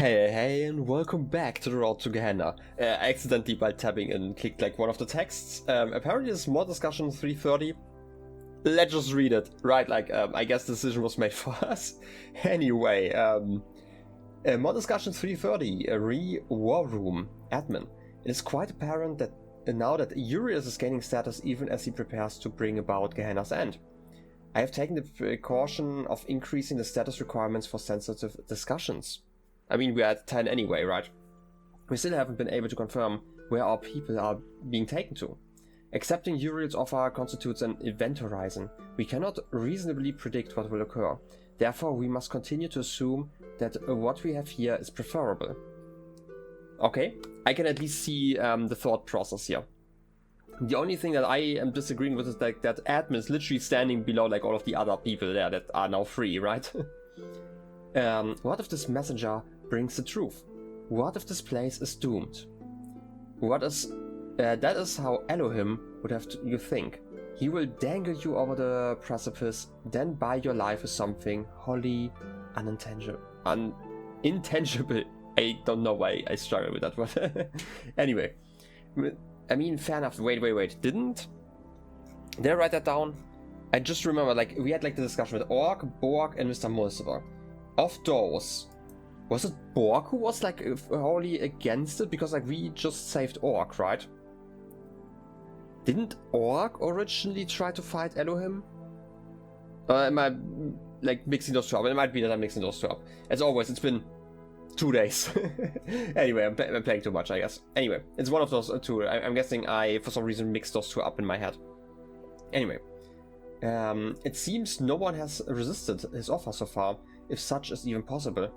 Hey, and welcome back to the road to Gehenna. I accidentally, by tabbing in, clicked like one of the texts. Apparently this is more discussion 330. Let's just read it, right? I guess the decision was made for us. Anyway, more discussion 330, War Room, admin. It is quite apparent that now that Uriel is gaining status even as he prepares to bring about Gehenna's end. I have taken the precaution of increasing the status requirements for sensitive discussions. I mean, we're at 10 anyway, right? We still haven't been able to confirm where our people are being taken to. Accepting Uriel's offer constitutes an event horizon. We cannot reasonably predict what will occur. Therefore, we must continue to assume that what we have here is preferable. Okay, I can at least see the thought process here. The only thing that I am disagreeing with is like that admin is literally standing below like all of the other people there that are now free, right? What if this messenger brings the truth? What if this place is doomed? That is how Elohim would have you think. He will dangle you over the precipice, then buy your life with something wholly intangible. I don't know why I struggle with that word. Anyway, I mean, fair enough. Wait. Did I write that down? I just remember, like, we had like the discussion with Orc, Borg, and Mr. Movable. Of those, was it Borg who was like wholly against it? Because like we just saved Orc, right? Didn't Orc originally try to fight Elohim? Am I like mixing those two up? It might be that I'm mixing those two up. As always, it's been 2 days. Anyway, I'm playing too much, I guess. Anyway, it's one of those two. I'm guessing I, for some reason, mixed those two up in my head. Anyway, it seems no one has resisted his offer so far, if such is even possible.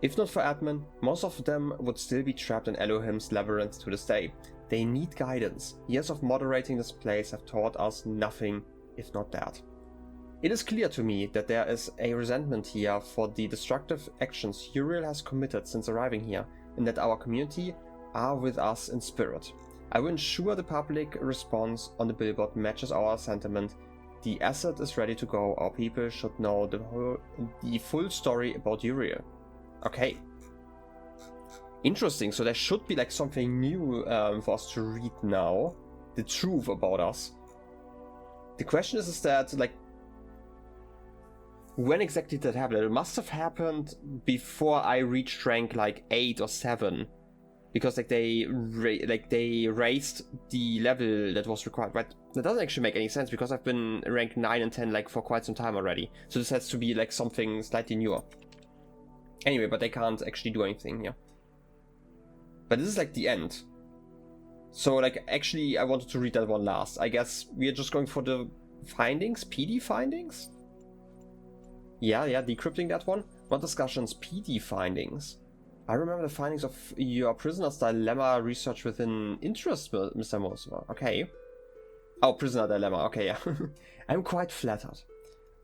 If not for admin, most of them would still be trapped in Elohim's labyrinth to this day. They need guidance. Years of moderating this place have taught us nothing, if not that. It is clear to me that there is a resentment here for the destructive actions Uriel has committed since arriving here, and that our community are with us in spirit. I will ensure the public response on the billboard matches our sentiment. The asset is ready to go. Our people should know the full story about Uriel. Okay. Interesting. So there should be like something new for us to read now. The truth about us. The question is that like, when exactly did that happen? It must have happened before I reached rank like 8 or 7. Because like they raised the level that was required, but that doesn't actually make any sense because I've been ranked 9 and 10 like for quite some time already. So this has to be like something slightly newer. Anyway, but they can't actually do anything here. But this is like the end. So like actually I wanted to read that one last. I guess we are just going for the findings, PD findings? Yeah, decrypting that one. What discussions, PD findings? I remember the findings of your prisoner's dilemma research within interest, Mr. Movable. Okay. Oh, prisoner dilemma. Okay, yeah. I'm quite flattered.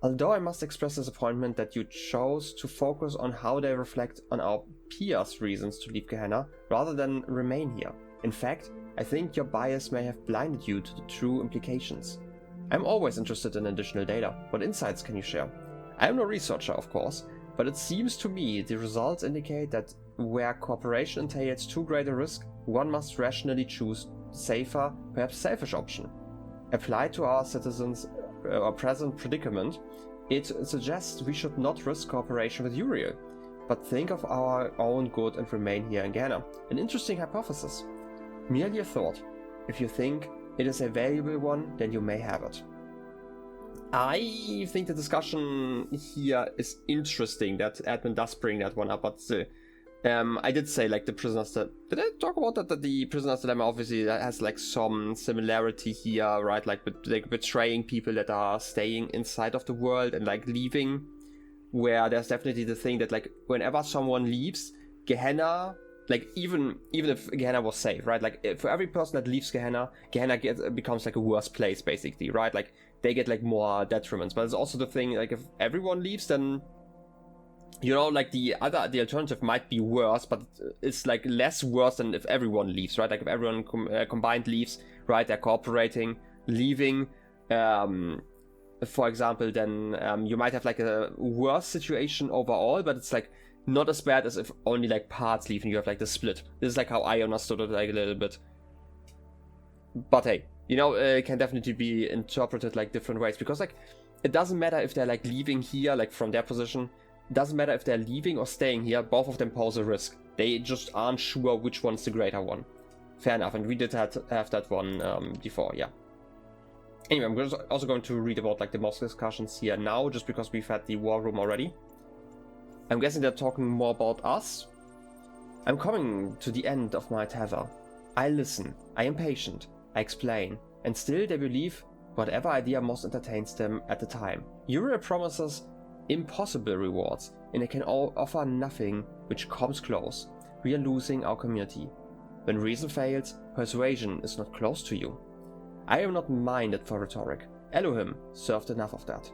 Although I must express disappointment that you chose to focus on how they reflect on our peers' reasons to leave Gehenna rather than remain here. In fact, I think your bias may have blinded you to the true implications. I'm always interested in additional data. What insights can you share? I am no researcher, of course, but it seems to me the results indicate that where cooperation entails too great a risk, one must rationally choose safer, perhaps selfish option. Applied to our citizens' our present predicament, it suggests we should not risk cooperation with Uriel, but think of our own good and remain here in Gehenna. An interesting hypothesis. Merely a thought. If you think it is a valuable one, then you may have it. I think the discussion here is interesting that admin does bring that one up, but still. I did say like the prisoner's did I talk about that the prisoner's dilemma obviously has like some similarity here, right? Like betraying people that are staying inside of the world and like leaving, where there's definitely the thing that like whenever someone leaves Gehenna, like even if Gehenna was safe, right? Like for every person that leaves Gehenna becomes like a worse place basically, right? Like they get like more detriments. But it's also the thing like if everyone leaves, then you know, like the alternative might be worse, but it's like less worse than if everyone leaves, right? Like if everyone combined leaves, right? They're cooperating, leaving, for example, then you might have like a worse situation overall, but it's like not as bad as if only like parts leave and you have like the split. This is like how I understood it, like a little bit. But hey, you know, it can definitely be interpreted like different ways, because like it doesn't matter if they're like leaving here, like from their position. It doesn't matter if they're leaving or staying here. Both of them pose a risk. They just aren't sure which one's the greater one. Fair enough, and we did have that one before, yeah. Anyway, I'm also going to read about like the mosque discussions here now, just because we've had the war room already. I'm guessing they're talking more about us. I'm coming to the end of my tether. I listen, I am patient, I explain, and still they believe whatever idea most entertains them at the time. Uriel promises impossible rewards, and they can all offer nothing which comes close. We are losing our community. When reason fails, persuasion is not close to you. I am not minded for rhetoric. Elohim served enough of that.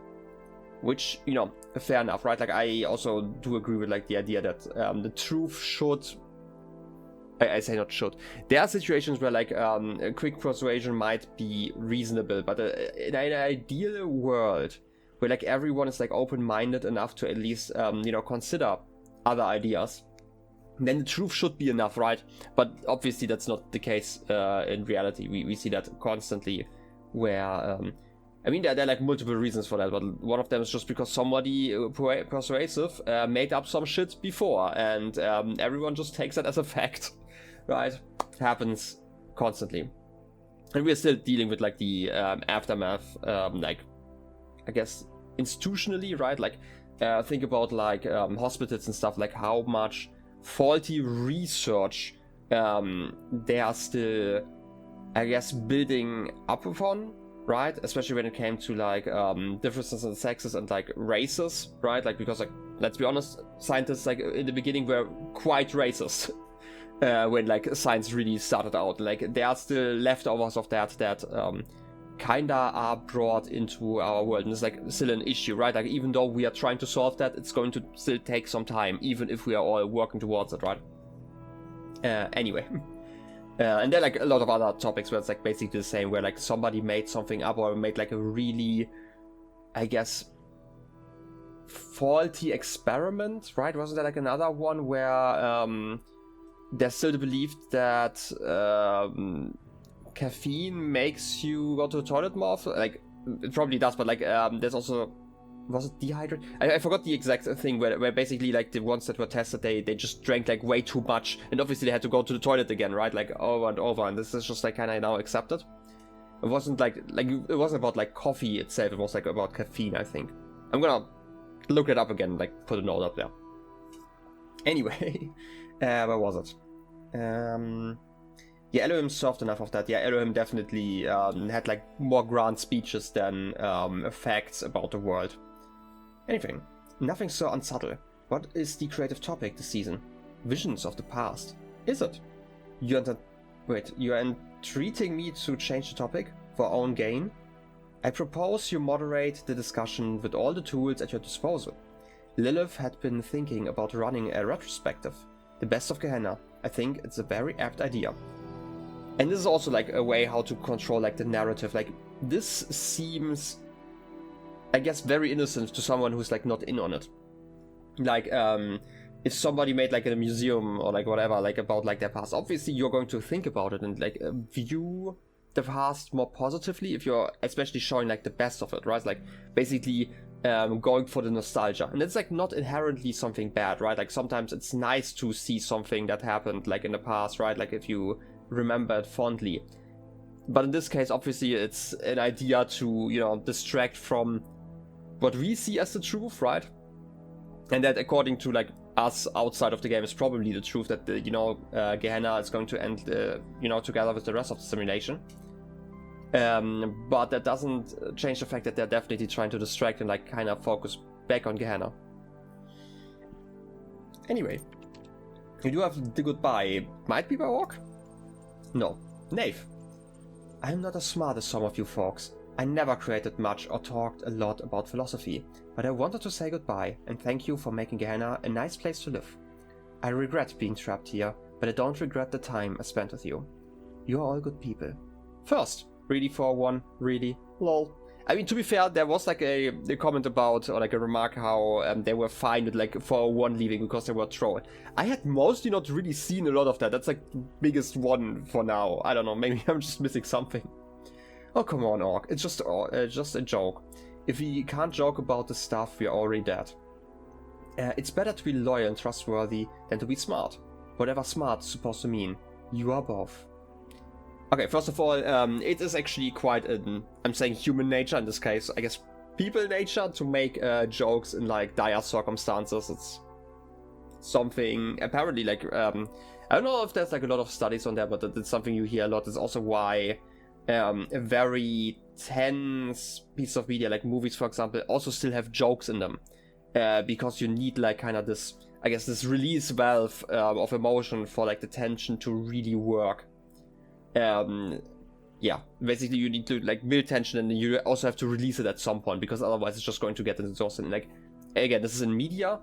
Which, you know, fair enough, right? Like, I also do agree with like the idea that the truth should... I say not should. There are situations where like a quick persuasion might be reasonable, but in an ideal world where like everyone is like open-minded enough to at least you know, consider other ideas, then the truth should be enough, right? But obviously that's not the case in reality. We see that constantly, where I mean, there are like multiple reasons for that, but one of them is just because somebody persuasive made up some shit before, and everyone just takes that as a fact. Right, it happens constantly, and we're still dealing with like the aftermath, like I guess institutionally, right? Like think about like hospitals and stuff, like how much faulty research they are still, I guess, building up upon, right? Especially when it came to like differences in sexes and like races, right? Like, because like, let's be honest, scientists like in the beginning were quite racist. When like science really started out, like there are still leftovers of that kinda are brought into our world, and it's like still an issue, right? Like, even though we are trying to solve that, it's going to still take some time, even if we are all working towards it, right? Anyway. And there are like a lot of other topics where it's like basically the same, where like somebody made something up or made like a really, I guess, faulty experiment, right? Wasn't there like another one where there's still the belief that caffeine makes you go to the toilet more often? Like, it probably does, but like there's also, was it dehydrate? I forgot the exact thing where basically like the ones that were tested, they just drank like way too much, and obviously they had to go to the toilet again, right? Like over and over, and this is just like kind of now accepted. It wasn't like it wasn't about like coffee itself, it was like about caffeine, I think. I'm gonna look it up again, like put a note up there. Anyway, where was it? Yeah, Elohim served enough of that. Yeah, Elohim definitely had like more grand speeches than facts about the world. Anything. Nothing so unsubtle. What is the creative topic this season? Visions of the past. Is it? You are entreating me to change the topic for our own gain? I propose you moderate the discussion with all the tools at your disposal. Lilith had been thinking about running a retrospective. The best of Gehenna. I think it's a very apt idea. And this is also like a way how to control like the narrative. Like, this seems, I guess, very innocent to someone who's like not in on it. Like, if somebody made like a museum or like whatever, like about like their past, obviously you're going to think about it and like view the past more positively if you're especially showing like the best of it, right? Like basically going for the nostalgia, and it's like not inherently something bad, right? Like sometimes it's nice to see something that happened like in the past, right? Like if you remember it fondly. But in this case, obviously it's an idea to, you know, distract from what we see as the truth, right? And that, according to like us outside of the game, is probably the truth, that the, you know, Gehenna is going to end you know, together with the rest of the simulation. But that doesn't change the fact that they're definitely trying to distract and like kind of focus back on Gehenna. Anyway, you do have the goodbye. Might be by walk? No. Knave. I'm not as smart as some of you folks. I never created much or talked a lot about philosophy, but I wanted to say goodbye and thank you for making Gehenna a nice place to live. I regret being trapped here, but I don't regret the time I spent with you. You are all good people. First, really for one, really, lol. I mean, to be fair, there was like a comment about, or like a remark how they were fine with like 401 leaving because they were troll. I had mostly not really seen a lot of that. That's like the biggest one for now. I don't know, maybe I'm just missing something. Oh, come on, Orc. It's just a joke. If we can't joke about the stuff, we're already dead. It's better to be loyal and trustworthy than to be smart. Whatever smart is supposed to mean. You are both. Okay, first of all, it is actually quite an, I'm saying human nature in this case, I guess people nature to make jokes in like dire circumstances. It's something, apparently, like, I don't know if there's like a lot of studies on that, but it's something you hear a lot. It's also why a very tense piece of media, like movies, for example, also still have jokes in them. Because you need like kind of this, I guess, this release valve of emotion for like the tension to really work. Yeah, basically you need to like build tension and you also have to release it at some point because otherwise it's just going to get exhausted. And like, again, this is in media.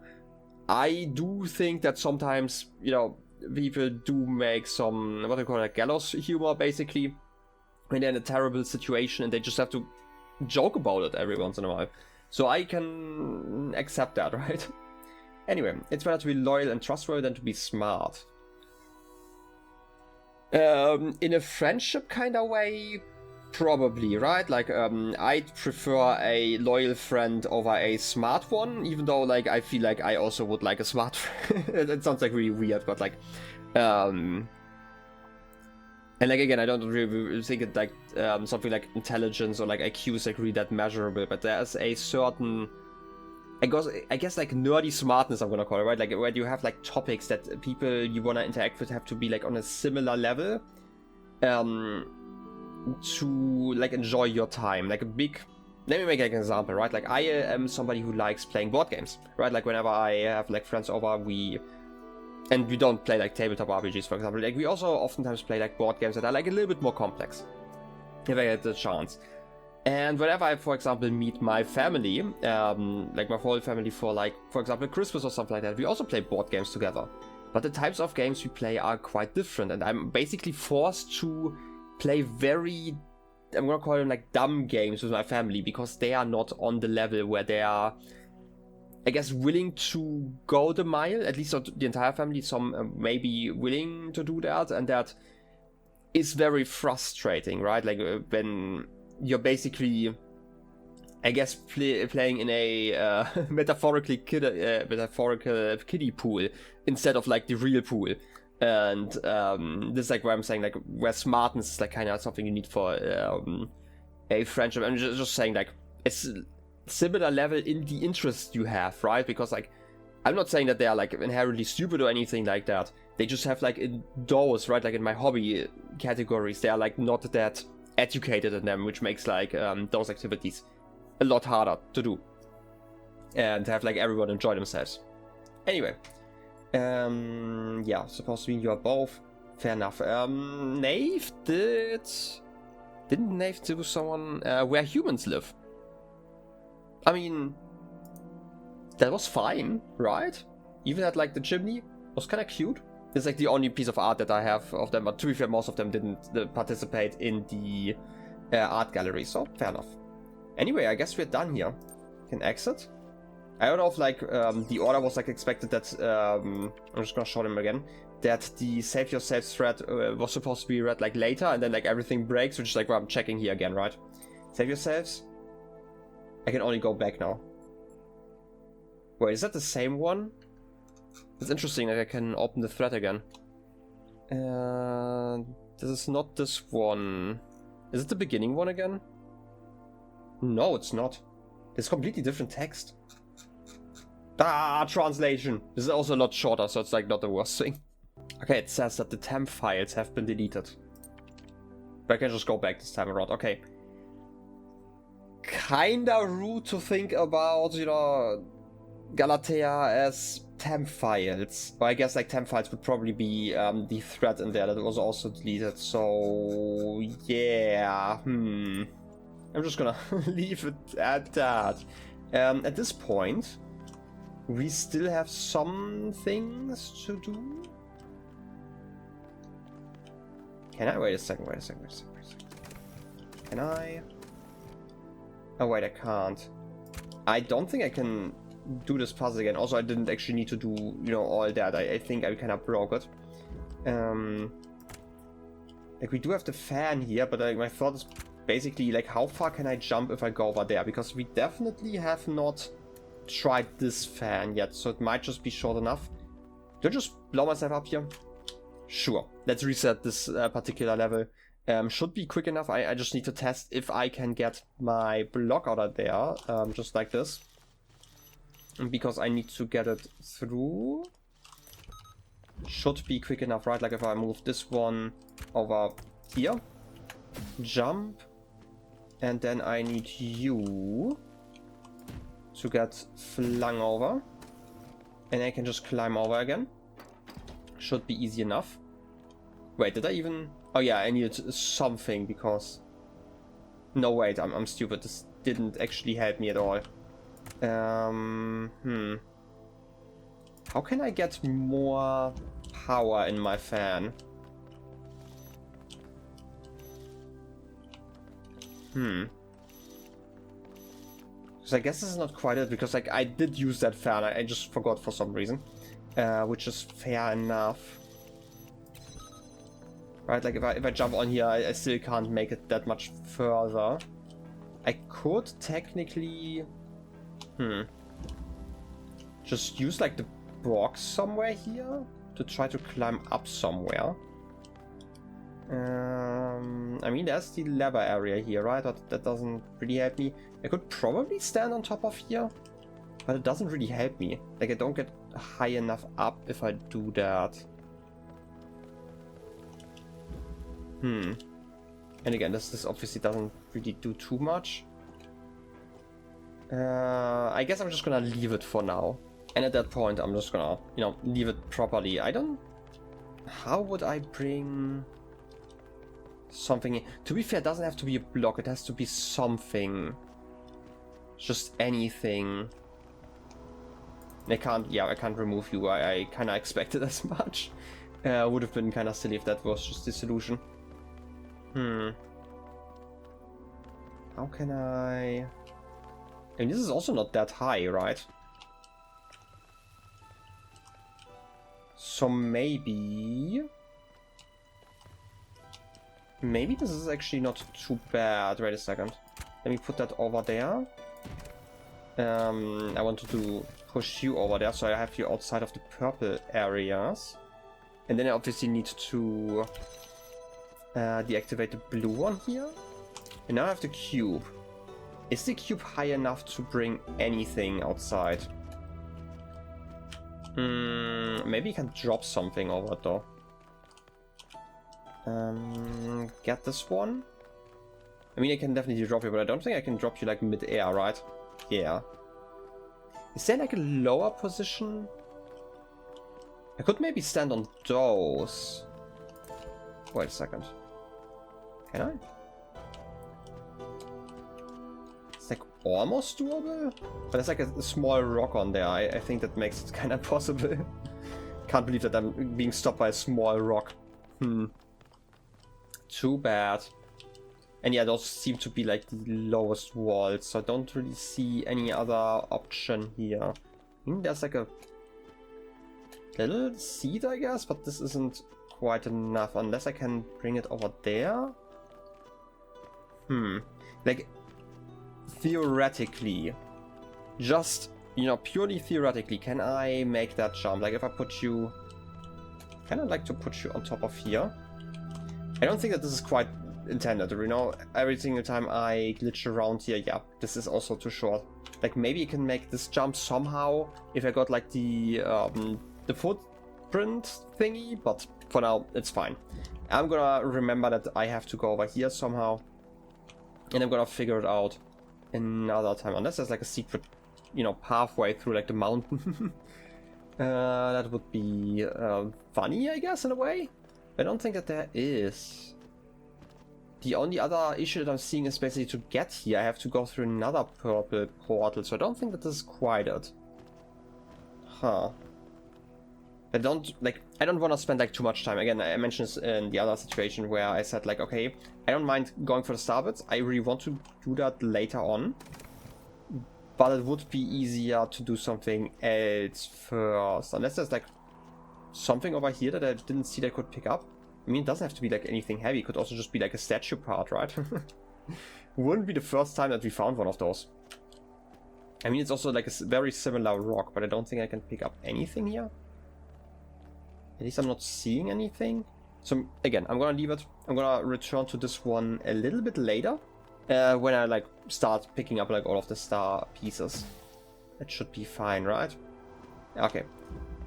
I do think that sometimes, you know, people do make some, what do you call it, like gallows humor basically when they're in a terrible situation and they just have to joke about it every once in a while. So I can accept that, right? Anyway, it's better to be loyal and trustworthy than to be smart. In a friendship kind of way, probably, right? Like, I'd prefer a loyal friend over a smart one, even though, like, I feel like I also would like a smart friend. It sounds like really weird, but like, and like, again, I don't really think it like, something like intelligence or like IQ is like really that measurable, but there's a certain, I guess like nerdy smartness, I'm gonna call it, right? Like where you have like topics that people you wanna interact with have to be like on a similar level, to like enjoy your time. Like a big, let me make like an example, right? Like I am somebody who likes playing board games, right? Like whenever I have like friends over, we don't play like tabletop RPGs, for example. Like we also oftentimes play like board games that are like a little bit more complex, if I get the chance. And whenever I, for example, meet my family, like my whole family for like, for example, Christmas or something like that, we also play board games together. But the types of games we play are quite different, and I'm basically forced to play very, I'm gonna call them like dumb games with my family, because they are not on the level where they are, I guess, willing to go the mile, at least not the entire family, some may be willing to do that, and that is very frustrating, right? Like when you're basically, I guess, playing in a metaphorical kiddie pool instead of like the real pool. And this is like where I'm saying like where smartness is like kind of something you need for a friendship. I'm just saying like it's similar level in the interest you have, right? Because like I'm not saying that they are like inherently stupid or anything like that. They just have like in those, right? Like in my hobby categories, they are like not that educated in them, which makes like those activities a lot harder to do and have like everyone enjoy themselves. Anyway, yeah, supposed to mean you are both. Fair enough. Nave didn't Nave do someone where humans live? I mean, that was fine, right? Even at like the chimney was kind of cute. It's like the only piece of art that I have of them, but to be fair, most of them didn't participate in the art gallery, so fair enough. Anyway, I guess we're done here. Can exit. I don't know if like the order was like expected that, I'm just gonna show them again, that the save yourself thread was supposed to be read like later, and then like everything breaks, which is like what I'm checking here again, right? Save yourselves. I can only go back now. Wait, is that the same one? It's interesting that I can open the thread again. This is not this one. Is it the beginning one again? No, it's not. It's completely different text. Translation. This is also a lot shorter, so it's like not the worst thing. Okay, it says that the temp files have been deleted. But I can just go back this time around. Okay. Kinda rude to think about, you know, Galatea as temp files. But I guess like temp files would probably be the thread in there that was also deleted. So yeah, I'm just gonna leave it at that. At this point, we still have some things to do. Can I? Wait a second. Can I? Oh wait, I can't. I don't think I can do this puzzle again. Also, I didn't actually need to do, you know, all that. I think I kind of broke it. Like, we do have the fan here, but my thought is basically, like, how far can I jump if I go over there? Because we definitely have not tried this fan yet, so it might just be short enough. Do I just blow myself up here? Sure. Let's reset this particular level. Should be quick enough. I just need to test if I can get my block out of there, just like this. Because I need to get it through. Should be quick enough, right? Like if I move this one over here. Jump. And then I need you to get flung over. And I can just climb over again. Should be easy enough. Wait, did I even... Oh yeah, I needed something because... No, wait, I'm stupid. This didn't actually help me at all. How can I get more power in my fan? Because I guess this is not quite it, because like I did use that fan, I just forgot for some reason. Which is fair enough. Right, like if I jump on here, I still can't make it that much further. I could technically... Just use like the box somewhere here to try to climb up somewhere. I mean, there's the lever area here, right? But that doesn't really help me. I could probably stand on top of here, but it doesn't really help me. Like, I don't get high enough up if I do that. And again, this obviously doesn't really do too much. I guess I'm just gonna leave it for now. And at that point, I'm just gonna, you know, leave it properly. I don't... How would I bring something in? To be fair, it doesn't have to be a block. It has to be something. Just anything. I can't remove you. I kind of expected as much. Would have been kind of silly if that was just the solution. How can I... And this is also not that high, right? So maybe this is actually not too bad. Wait a second. Let me put that over there. I wanted to push you over there, so I have you outside of the purple areas. And then I obviously need to deactivate the blue one here. And now I have the cube. Is the cube high enough to bring anything outside? Maybe you can drop something over though. Get this one. I mean, I can definitely drop you, but I don't think I can drop you like mid-air, right? Yeah. Is there like a lower position? I could maybe stand on those. Wait a second. Can I? It's like almost doable, but there's like a small rock on there. I think that makes it kind of possible. Can't believe that I'm being stopped by a small rock. Too bad. And yeah, those seem to be like the lowest walls, so I don't really see any other option here. I think there's like a little seat, I guess, but this isn't quite enough unless I can bring it over there. Like, theoretically, just, you know, purely theoretically, can I make that jump? Like, if I put you... kind of like to put you on top of here. I don't think that this is quite intended, you know? Every single time I glitch around here, yeah, this is also too short. Like, maybe you can make this jump somehow if I got, like, the footprint thingy, but for now, it's fine. I'm gonna remember that I have to go over here somehow. And I'm gonna figure it out another time, unless there's like a secret, you know, pathway through like the mountain. That would be funny, I guess, in a way. I don't think that there is. The only other issue that I'm seeing is basically to get here, I have to go through another purple portal, so I don't think that this is quite it. Huh. I don't want to spend like too much time. Again, I mentioned this in the other situation where I said like, okay, I don't mind going for the starboards. I really want to do that later on. But it would be easier to do something else first. Unless there's like something over here that I didn't see that I could pick up. I mean, it doesn't have to be like anything heavy. It could also just be like a statue part, right? Wouldn't be the first time that we found one of those. I mean, it's also like a very similar rock, but I don't think I can pick up anything here. At least I'm not seeing anything. So again, I'm gonna leave it. I'm gonna return to this one a little bit later. When I like start picking up like all of the star pieces. That should be fine, right? Okay.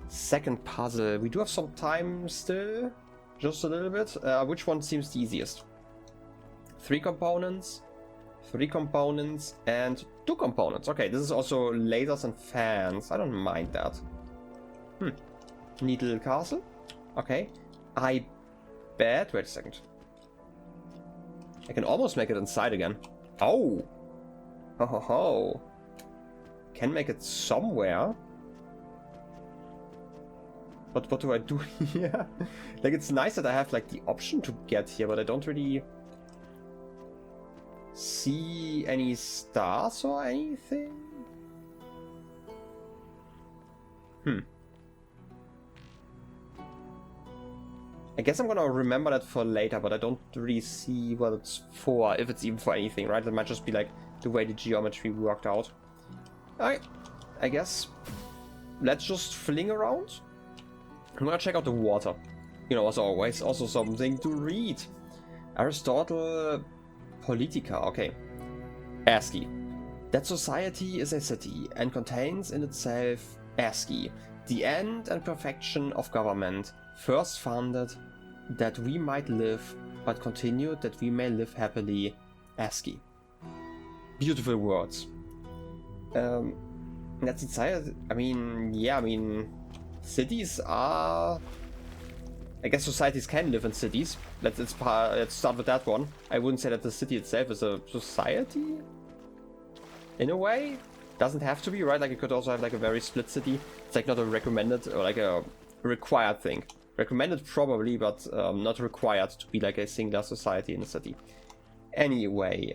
Second puzzle. We do have some time still. Just a little bit. Which one seems the easiest? 3 components, 3 components, and 2 components. Okay, this is also lasers and fans. I don't mind that. Neat little castle. Okay. I bet... Wait a second. I can almost make it inside again. Oh! Ho ho ho. Can make it somewhere. But what do I do here? Like, it's nice that I have like the option to get here, but I don't really see any stars or anything. I guess I'm gonna remember that for later, but I don't really see what it's for, if it's even for anything, right? It might just be like the way the geometry worked out. Alright, I guess let's just fling around. I'm gonna check out the water. You know, as always, also something to read. Aristotle Politica, okay. ASCII. That society is a city and contains in itself ASCII, the end and perfection of government, first founded that we might live, but continued that we may live happily. ASCII. Beautiful words. That's society. I mean, yeah, I mean, cities are... I guess societies can live in cities. Let's start with that one. I wouldn't say that the city itself is a society. In a way, doesn't have to be, right? Like, it could also have like a very split city. It's like not a recommended or like a required thing. Recommended probably, but not required to be like a singular society in a city. Anyway,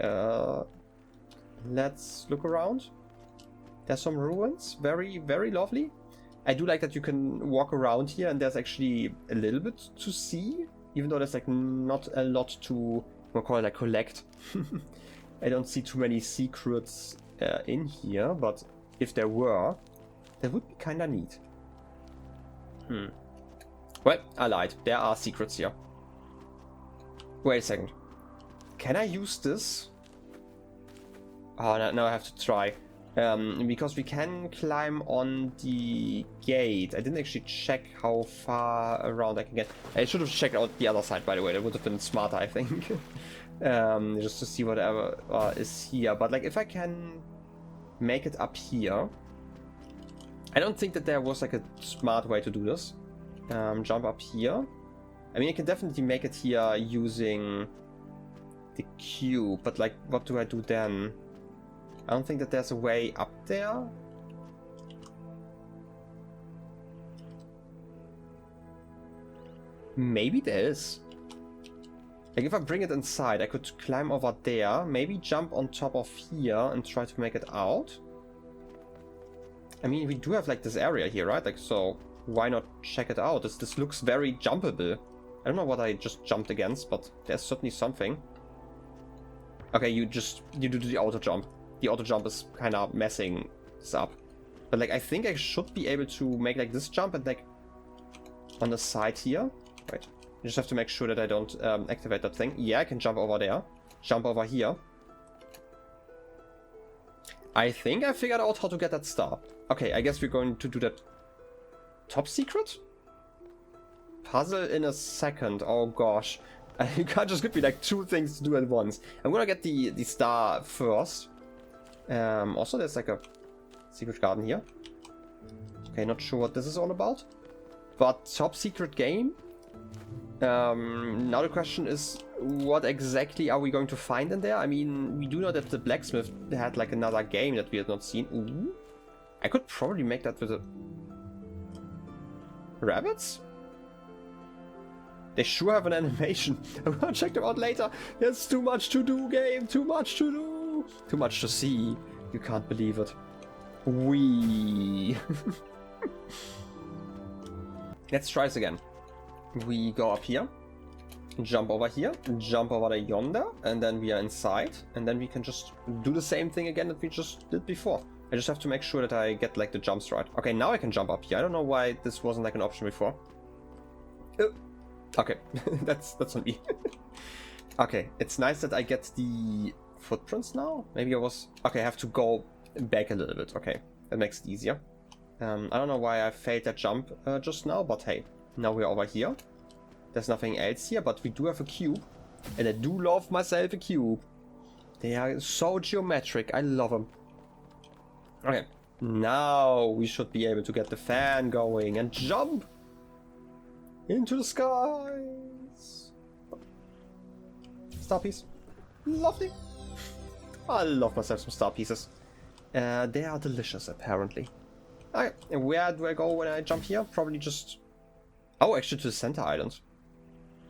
let's look around. There's some ruins, very, very lovely. I do like that you can walk around here and there's actually a little bit to see, even though there's like not a lot to, we'll call it like collect. I don't see too many secrets in here, but if there were, that would be kinda neat. Well, I lied. There are secrets here. Wait a second. Can I use this? Oh, now I have to try. Because we can climb on the gate. I didn't actually check how far around I can get. I should have checked out the other side, by the way. That would have been smarter, I think. Just to see whatever is here. But like, if I can make it up here, I don't think that there was like a smart way to do this. Jump up here. I mean, I can definitely make it here using the cube, but like, what do I do then? I don't think that there's a way up there. Maybe there is. Like, if I bring it inside, I could climb over there, maybe jump on top of here and try to make it out. I mean, we do have like this area here, right? Like, so why not check it out? This looks very jumpable. I don't know what I just jumped against, but there's certainly something. Okay, you do the auto jump. The auto jump is kind of messing this up. But like, I think I should be able to make like this jump and like on the side here. Right. I just have to make sure that I don't activate that thing. Yeah, I can jump over there. Jump over here. I think I figured out how to get that star. Okay, I guess we're going to do that top secret? Puzzle in a second. Oh gosh. You can't just give me like 2 things to do at once. I'm gonna get the star first. Also, there's like a secret garden here. Okay, not sure what this is all about. But top secret game. Now the question is, what exactly are we going to find in there? I mean, we do know that the blacksmith had like another game that we had not seen. Ooh. I could probably make that with a... Rabbits? They sure have an animation. I'm gonna check them out later. There's too much to do, game. Too much to do. Too much to see. You can't believe it. Wee. Let's try this again. We go up here. Jump over here. Jump over there yonder. And then we are inside. And then we can just do the same thing again that we just did before. I just have to make sure that I get like the jumps right. Okay, now I can jump up here. I don't know why this wasn't like an option before. Okay, that's on me. Okay, it's nice that I get the footprints now. Maybe I was... Okay, I have to go back a little bit. Okay, that makes it easier. I don't know why I failed that jump just now, but hey, now we're over here. There's nothing else here, but we do have a cube. And I do love myself a cube. They are so geometric. I love them. Okay, now we should be able to get the fan going and jump into the skies. Star piece. Lovely. I love myself some star pieces. They are delicious, apparently. Okay, and where do I go when I jump here? Probably just... Oh, actually to the center island.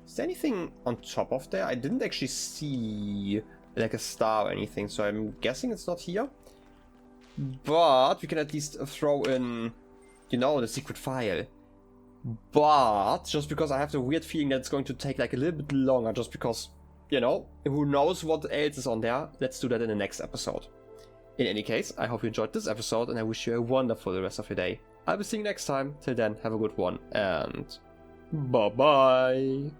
Is there anything on top of there? I didn't actually see like a star or anything, so I'm guessing it's not here. But we can at least throw in, you know, the secret file. But just because I have the weird feeling that it's going to take like a little bit longer, just because, you know, who knows what else is on there. Let's do that in the next episode. In any case, I hope you enjoyed this episode and I wish you a wonderful rest of your day. I will see you next time. Till then, have a good one and bye bye.